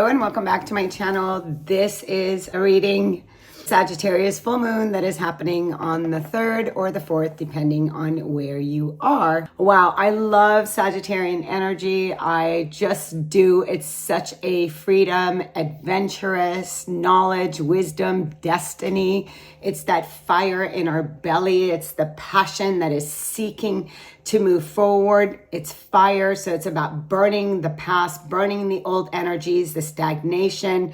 Hello and welcome back to my channel. This is a reading Sagittarius Full Moon that is happening on the 3rd or the 4th, depending on where you are. Wow, I love Sagittarian energy. I just do. It's such a freedom, adventurous, knowledge, wisdom, destiny. It's that fire in our belly. It's the passion that is seeking to move forward. It's fire, so it's about burning the past, burning the old energies, the stagnation,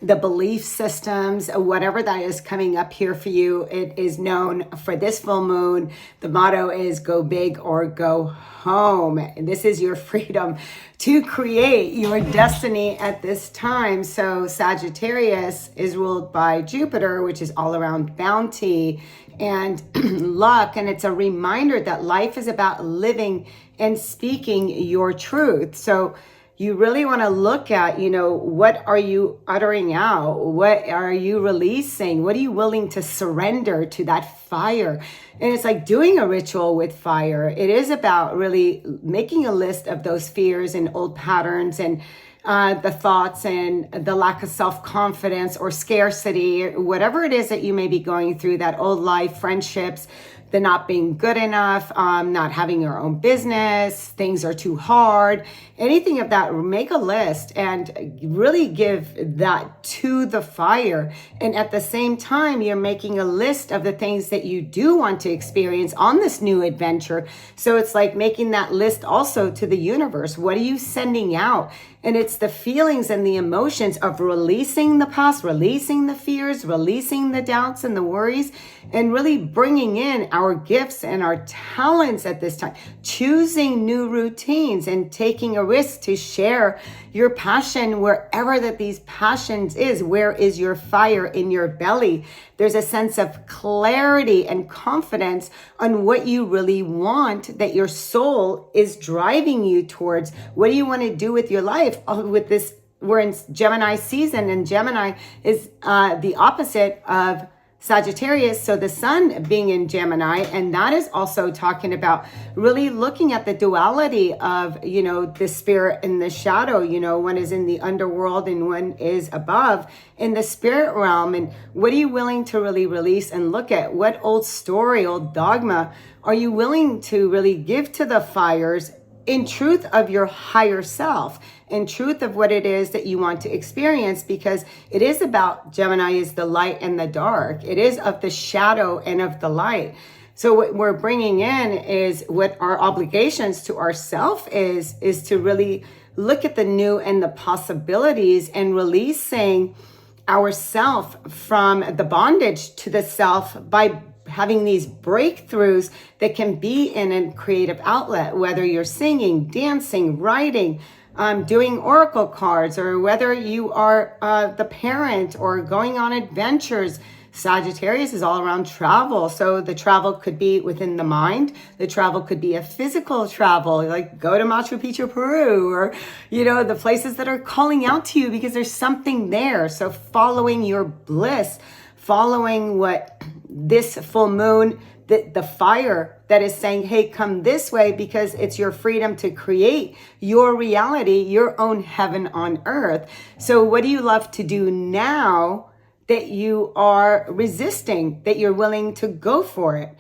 the belief systems, whatever that is coming up here for you. It is known for this full moon. The motto is go big or go home. And this is your freedom to create your destiny at this time. So Sagittarius is ruled by Jupiter, which is all around bounty and luck. And it's a reminder that life is about living and speaking your truth. So you really want to look at, what are you uttering out? What are you releasing? What are you willing to surrender to that fire? And it's like doing a ritual with fire. It is about really making a list of those fears and old patterns and the thoughts and the lack of self-confidence or scarcity, whatever it is that you may be going through, that old life, friendships, the not being good enough, not having your own business, things are too hard, anything of that, make a list and really give that to the fire. And at the same time, you're making a list of the things that you do want to experience on this new adventure. So it's like making that list also to the universe. What are you sending out? And it's the feelings and the emotions of releasing the past, releasing the fears, releasing the doubts and the worries, and really bringing in our gifts and our talents at this time, choosing new routines and taking a risk to share your passion wherever that these passions is. Where is your fire in your belly? There's a sense of clarity and confidence on what you really want, that your soul is driving you towards. What do you want to do with your life? With this, we're in Gemini season, and Gemini is the opposite of Sagittarius, so the sun being in Gemini, and that is also talking about really looking at the duality of, the spirit and the shadow, one is in the underworld and one is above in the spirit realm. And what are you willing to really release and look at? What old story, old dogma are you willing to really give to the fires in truth of your higher self, in truth of what it is that you want to experience? Because it is about, Gemini is the light and the dark. It is of the shadow and of the light. So what we're bringing in is what our obligations to ourself is to really look at the new and the possibilities and releasing ourself from the bondage to the self by having these breakthroughs that can be in a creative outlet, whether you're singing, dancing, writing, doing oracle cards, or whether you are the parent or going on adventures. Sagittarius is all around travel. So the travel could be within the mind. The travel could be a physical travel, like go to Machu Picchu, Peru, or, the places that are calling out to you because there's something there. So following your bliss, following what this full moon, the fire that is saying, hey, come this way, because it's your freedom to create your reality, your own heaven on earth. So what do you love to do now that you are resisting, that you're willing to go for it?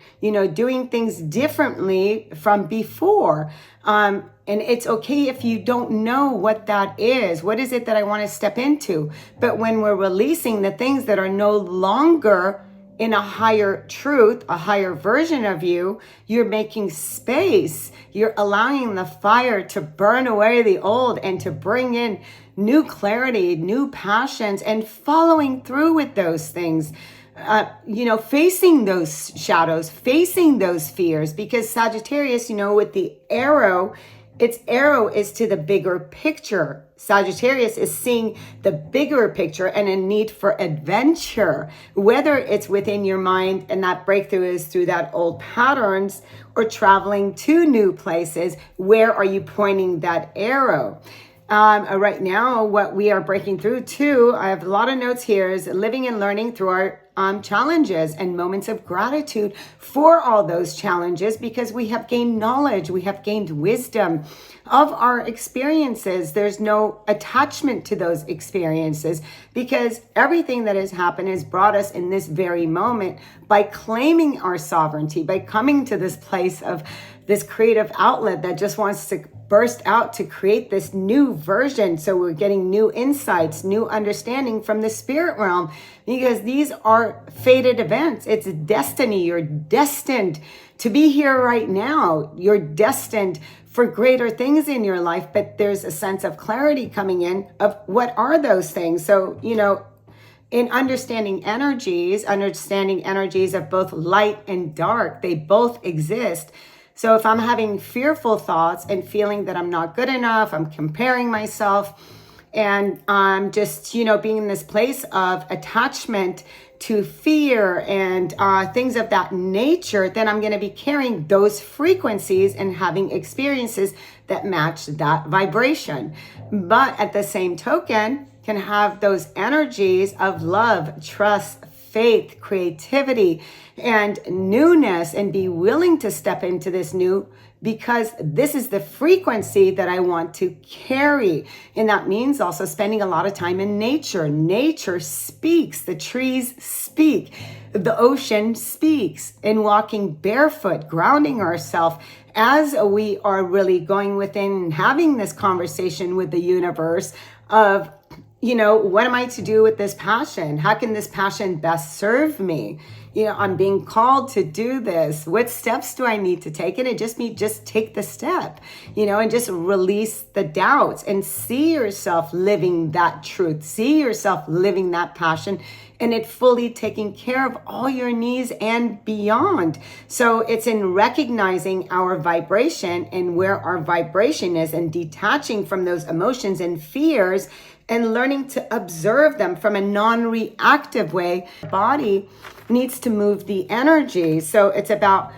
Doing things differently from before. And it's okay if you don't know what that is. What is it that I want to step into? But when we're releasing the things that are no longer in a higher truth, a higher version of you, you're making space. You're allowing the fire to burn away the old and to bring in new clarity, new passions, and following through with those things. Facing those shadows, facing those fears, because Sagittarius, with the arrow, its arrow is to the bigger picture. Sagittarius is seeing the bigger picture and a need for adventure, whether it's within your mind and that breakthrough is through that old patterns or traveling to new places. Where are you pointing that arrow? Right now, what we are breaking through too, I have a lot of notes here, is living and learning through our challenges and moments of gratitude for all those challenges, because we have gained knowledge, we have gained wisdom of our experiences. There's no attachment to those experiences, because everything that has happened has brought us in this very moment by claiming our sovereignty, by coming to this place of this creative outlet that just wants to burst out to create this new version. So we're getting new insights, new understanding from the spirit realm, because these are fated events. It's destiny. You're destined to be here right now. You're destined for greater things in your life, but there's a sense of clarity coming in of what are those things. So, in understanding energies of both light and dark, they both exist. So if I'm having fearful thoughts and feeling that I'm not good enough, I'm comparing myself, and I'm just, being in this place of attachment to fear and things of that nature, then I'm going to be carrying those frequencies and having experiences that match that vibration. But at the same token, can have those energies of love, trust, faith, creativity, and newness, and be willing to step into this new, because this is the frequency that I want to carry. And that means also spending a lot of time in nature. Nature speaks, the trees speak, the ocean speaks, and walking barefoot, grounding ourselves as we are really going within and having this conversation with the universe of, what am I to do with this passion? How can this passion best serve me? I'm being called to do this. What steps do I need to take? And it just take the step, and just release the doubts and see yourself living that truth. See yourself living that passion, and it fully taking care of all your needs and beyond. So it's in recognizing our vibration and where our vibration is, and detaching from those emotions and fears, and learning to observe them from a non-reactive way. The body needs to move the energy. So it's about,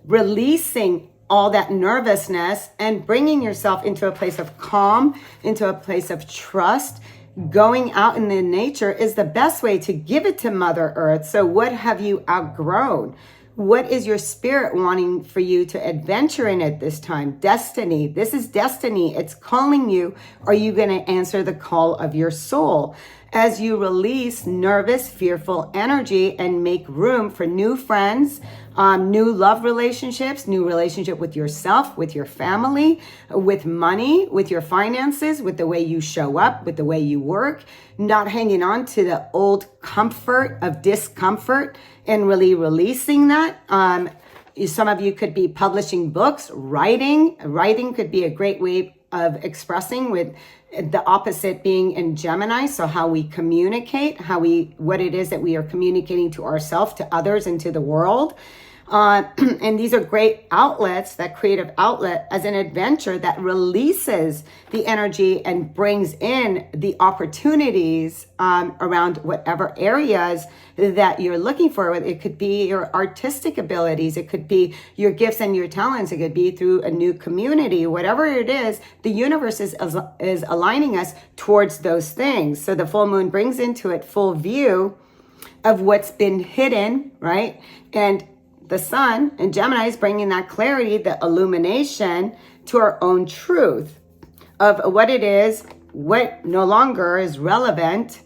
releasing all that nervousness and bringing yourself into a place of calm, into a place of trust. Going out in the nature is the best way to give it to Mother Earth. So what have you outgrown? What is your spirit wanting for you to adventure in at this time? Destiny. This is destiny. It's calling you. Are you going to answer the call of your soul? As you release nervous, fearful energy and make room for new friends, new love relationships, new relationship with yourself, with your family, with money, with your finances, with the way you show up, with the way you work, not hanging on to the old comfort of discomfort, and really releasing that. Some of you could be publishing books, writing. Writing could be a great way of expressing, with the opposite being in Gemini. So how we communicate, what it is that we are communicating to ourselves, to others, and to the world. And these are great outlets, that creative outlet as an adventure that releases the energy and brings in the opportunities around whatever areas that you're looking for. It could be your artistic abilities. It could be your gifts and your talents. It could be through a new community. Whatever it is, the universe is aligning us towards those things. So the full moon brings into it full view of what's been hidden, right? And the sun and Gemini is bringing that clarity, the illumination to our own truth of what it is, what no longer is relevant,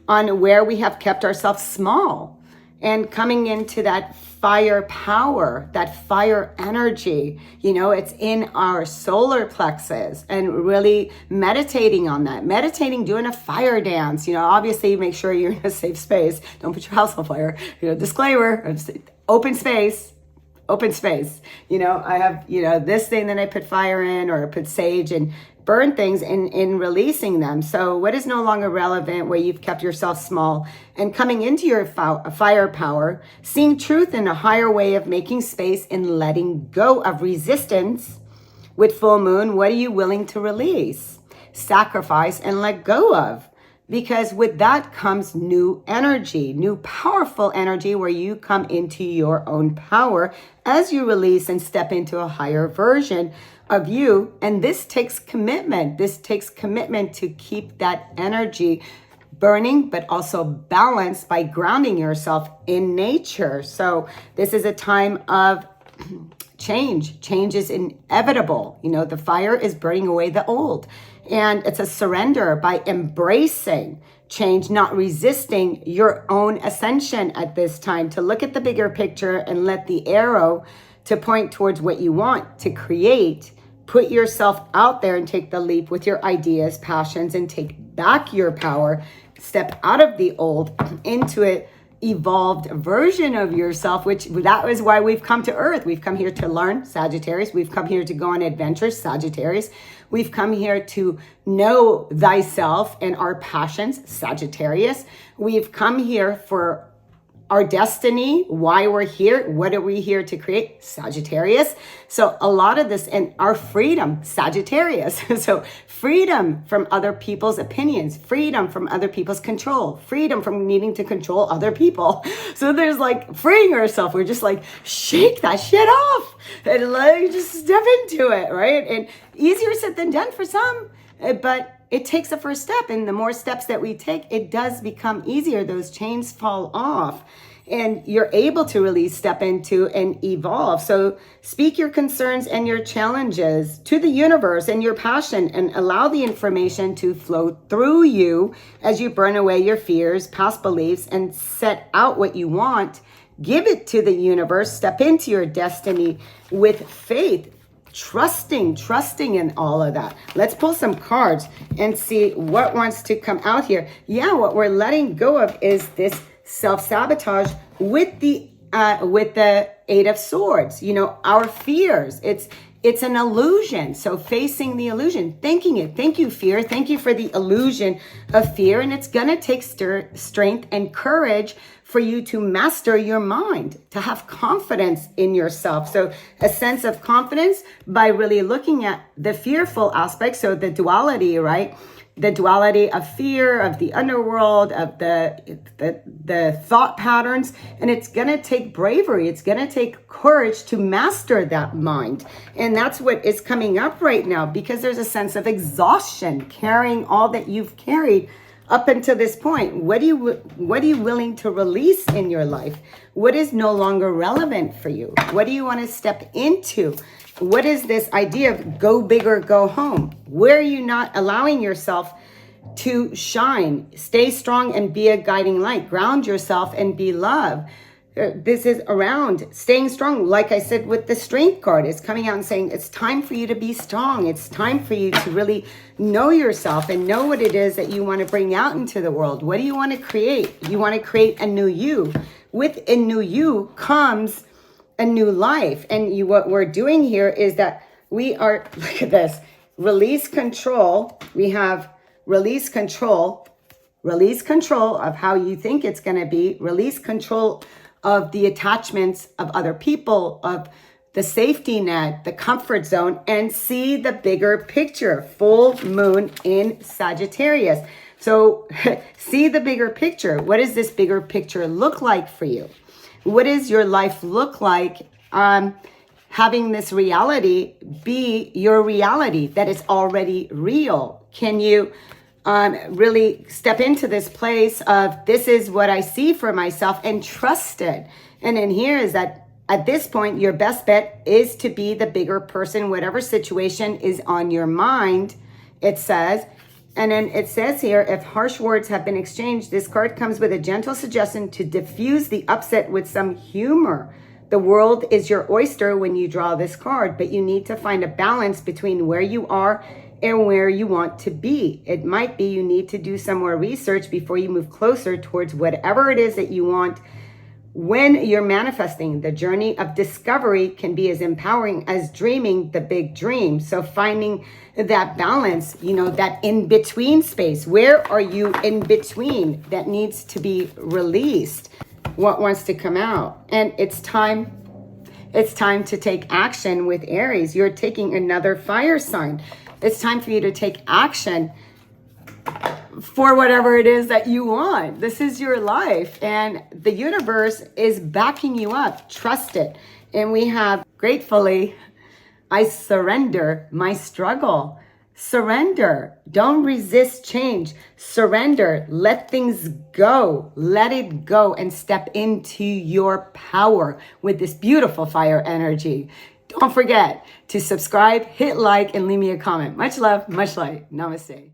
on where we have kept ourselves small, and coming into that fire power, that fire energy. It's in our solar plexus, and really meditating on that. Meditating, doing a fire dance. Obviously make sure you're in a safe space. Don't put your house on fire. Disclaimer, open space. I have, this thing that I put fire in, or put sage and burn things in releasing them. So what is no longer relevant, where you've kept yourself small, and coming into your fire power, seeing truth in a higher way of making space and letting go of resistance. With full moon, what are you willing to release, sacrifice, and let go of? Because with that comes new energy, new powerful energy, where you come into your own power as you release and step into a higher version of you. And this takes commitment. This takes commitment to keep that energy burning, but also balanced by grounding yourself in nature. So this is a time of change. Change is inevitable. You know, the fire is burning away the old. And it's a surrender by embracing change, not resisting your own ascension at this time, to look at the bigger picture and let the arrow to point towards what you want to create. Put yourself out there and take the leap with your ideas, passions, and take back your power. Step out of the old into an evolved version of yourself, which that is why we've come to Earth. We've come here to learn, Sagittarius. We've come here to go on adventures, Sagittarius. We've come here to know thyself and our passions, Sagittarius. We've come here for our destiny, why we're here, what are we here to create, Sagittarius. So a lot of this, and our freedom, Sagittarius. So freedom from other people's opinions, freedom from other people's control, freedom from needing to control other people. So there's like freeing ourselves. We're just like, shake that shit off and like just step into it, right? And easier said than done for some, but it takes a first step, and the more steps that we take, it does become easier. Those chains fall off and you're able to really step into and evolve. So speak your concerns and your challenges to the universe and your passion, and allow the information to flow through you as you burn away your fears, past beliefs, and set out what you want. Give it to the universe. Step into your destiny with faith. Trusting in all of that. Let's pull some cards and see what wants to come out here. Yeah, what we're letting go of is this self-sabotage with the Eight of Swords. You know, our fears. It's an illusion. So facing the illusion, thinking it. Thank you, fear. Thank you for the illusion of fear. And it's going to take strength and courage for you to master your mind, to have confidence in yourself. So a sense of confidence by really looking at the fearful aspects. So the duality, right? The duality of fear, of the underworld, of the thought patterns. And it's going to take bravery. It's going to take courage to master that mind. And that's what is coming up right now, because there's a sense of exhaustion carrying all that you've carried up until this point. What are you willing to release in your life? What is no longer relevant for you? What do you want to step into? What is this idea of go big or go home? Where are you not allowing yourself to shine? Stay strong and be a guiding light. Ground yourself and be love. This is around staying strong. Like I said, with the strength card, it's coming out and saying it's time for you to be strong. It's time for you to really know yourself and know what it is that you want to bring out into the world. What do you want to create? You want to create a new you. With a new you comes a new life. And what we're doing here is that we are, look at this, release control. We have release control of how you think it's going to be, release control of the attachments of other people, of the safety net, the comfort zone, and see the bigger picture. Full moon in Sagittarius. So see the bigger picture. What does this bigger picture look like for you? What does your life look like? Having this reality be your reality, that is already real. Can you really step into this place of this is what I see for myself and trust it? And in here is that at this point, your best bet is to be the bigger person, whatever situation is on your mind, it says. And then it says here, if harsh words have been exchanged, this card comes with a gentle suggestion to diffuse the upset with some humor. The world is your oyster when you draw this card, but you need to find a balance between where you are and where you want to be. It might be you need to do some more research before you move closer towards whatever it is that you want. When you're manifesting, the journey of discovery can be as empowering as dreaming the big dream. So finding that balance, that in-between space. Where are you in between that needs to be released? What wants to come out? And it's time to take action with Aries. You're taking another fire sign. It's time for you to take action for whatever it is that you want. This is your life, and the universe is backing you up. Trust it. And we have gratefully I surrender my struggle. Surrender. Don't resist change. Surrender. Let things go. Let it go and step into your power with this beautiful fire energy. Don't forget to subscribe, hit like, and leave me a comment. Much love, much light. Namaste.